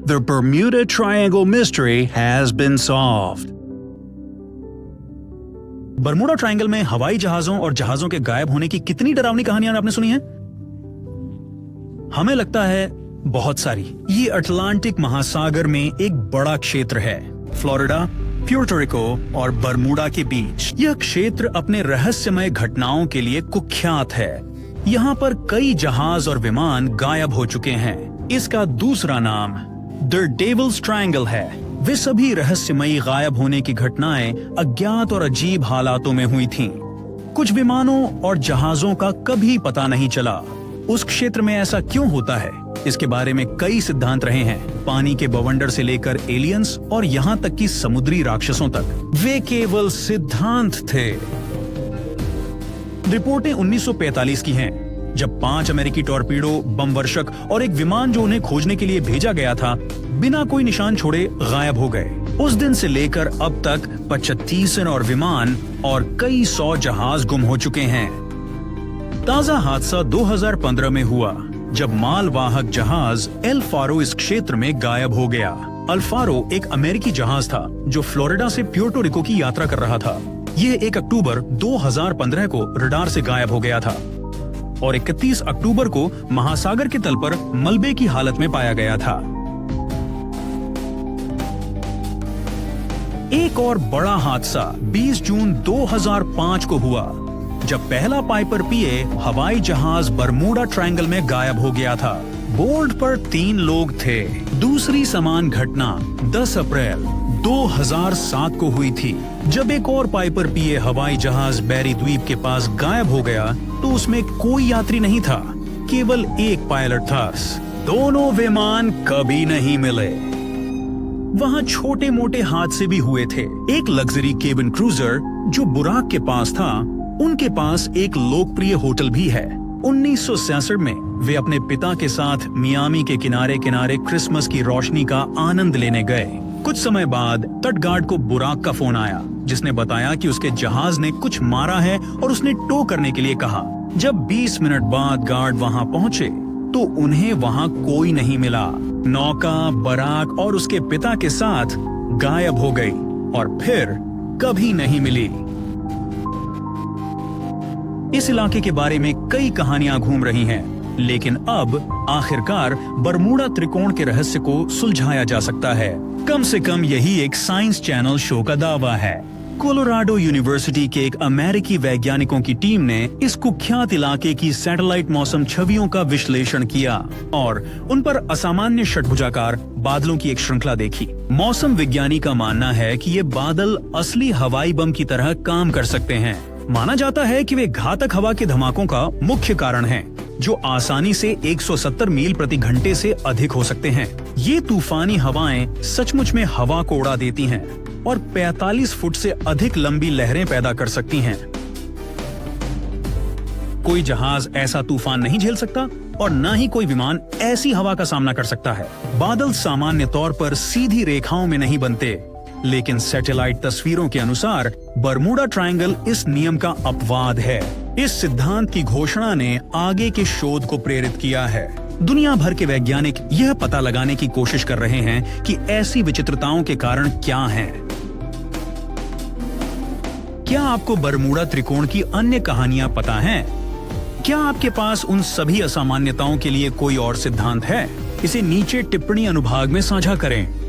The Bermuda Triangle mystery has been solved. Bermuda triangle में हवाई जहाजों और जहाजों के गायब होने की कितनी डरावनी कहानियां आपने सुनी हैं? हमें लगता है बहुत सारी। ये अटलांटिक महासागर में एक बड़ा क्षेत्र है, फ्लोरिडा, प्यूर्टो रिको और बरमूडा के बीच। यह क्षेत्र अपने रहस्यमय घटनाओं के लिए कुख्यात है। यहाँ पर कई जहाज और विमान गायब हो चुके हैं। इसका दूसरा नाम द डेविल्स ट्रायंगल है। वे सभी रहस्यमयी गायब होने की घटनाएं अज्ञात और अजीब हालातों में हुई थीं। कुछ विमानों और जहाजों का कभी पता नहीं चला। उस क्षेत्र में ऐसा क्यों होता है, इसके बारे में कई सिद्धांत रहे हैं, पानी के बवंडर से लेकर एलियंस और यहाँ तक कि समुद्री राक्षसों तक। वे केवल सिद्धांत थे। रिपोर्टें 1945 की हैं, जब 5 अमेरिकी टॉर्पीडो, बम वर्षक और एक विमान जो उन्हें खोजने के लिए भेजा गया था, बिना कोई निशान छोड़े गायब हो गए। उस दिन से लेकर अब तक 35 और विमान और कई 100 जहाज गुम हो चुके हैं। ताजा हादसा 2015 में हुआ, जब मालवाहक जहाज एल फारो इस क्षेत्र में गायब हो गया। एल फारो एक अमेरिकी जहाज था जो फ्लोरिडा से प्यूर्टो रिको की यात्रा कर रहा था। यह 1 अक्टूबर 2015 को रडार से गायब हो गया था और 31 अक्टूबर को महासागर के तल पर मलबे की हालत में पाया गया था। एक और बड़ा हादसा 20 जून 2005 को हुआ, जब पहला पाइपर पीए हवाई जहाज बरमूडा ट्रायंगल में गायब हो गया था। बोर्ड पर 3 लोग थे। दूसरी समान घटना 10 अप्रैल 2007 को हुई थी, जब एक और पाइपर पीए हवाई जहाज बैरी द्वीप के पास गायब हो गया तो उसमें कोई यात्री नहीं था, केवल एक पायलट था। दोनों विमान कभी नहीं मिले। वहाँ छोटे मोटे हादसे भी हुए थे। एक लग्जरी केबिन क्रूजर जो बुराक के पास था, उनके पास एक लोकप्रिय होटल भी है। 1966 में वे अपने पिता के साथ मियामी के किनारे किनारे क्रिसमस की रोशनी का आनंद लेने गए। कुछ समय बाद तटगार्ड को बुराक का फोन आया, जिसने बताया कि उसके जहाज ने कुछ मारा है और उसने टो करने के लिए कहा। जब 20 मिनट बाद गार्ड वहां पहुंचे तो उन्हें वहां कोई नहीं मिला। नौका बराक और उसके पिता के साथ गायब हो गई और फिर कभी नहीं मिली। इस इलाके के बारे में कई कहानियां घूम रही हैं, लेकिन अब आखिरकार बरमूडा त्रिकोण के रहस्य को सुलझाया जा सकता है। कम से कम यही एक साइंस चैनल शो का दावा है। कोलोराडो यूनिवर्सिटी के एक अमेरिकी वैज्ञानिकों की टीम ने इस कुख्यात इलाके की सैटेलाइट मौसम छवियों का विश्लेषण किया और उन पर असामान्य षटभुजाकार बादलों की एक श्रृंखला देखी। मौसम विज्ञानी का मानना है कि ये बादल असली हवाई बम की तरह काम कर सकते हैं। माना जाता है कि वे घातक हवा के धमाकों का मुख्य कारण हैं, जो आसानी से 170 मील प्रति घंटे से अधिक हो सकते हैं। ये तूफानी हवाएं सचमुच में हवा को उड़ा देती हैं और 45 फुट से अधिक लंबी लहरें पैदा कर सकती हैं। कोई जहाज ऐसा तूफान नहीं झेल सकता और न ही कोई विमान ऐसी हवा का सामना कर सकता है। बादल सामान्य तौर पर सीधी रेखाओं में नहीं बनते, लेकिन सैटेलाइट तस्वीरों के अनुसार बरमूडा ट्रायंगल इस नियम का अपवाद है। इस सिद्धांत की घोषणा ने आगे के शोध को प्रेरित किया है। दुनिया भर के वैज्ञानिक यह पता लगाने की कोशिश कर रहे हैं कि ऐसी विचित्रताओं के कारण क्या हैं। क्या आपको बरमूडा त्रिकोण की अन्य कहानियां पता हैं? क्या आपके पास उन सभी असामान्यताओं के लिए कोई और सिद्धांत है? इसे नीचे टिप्पणी अनुभाग में साझा करें।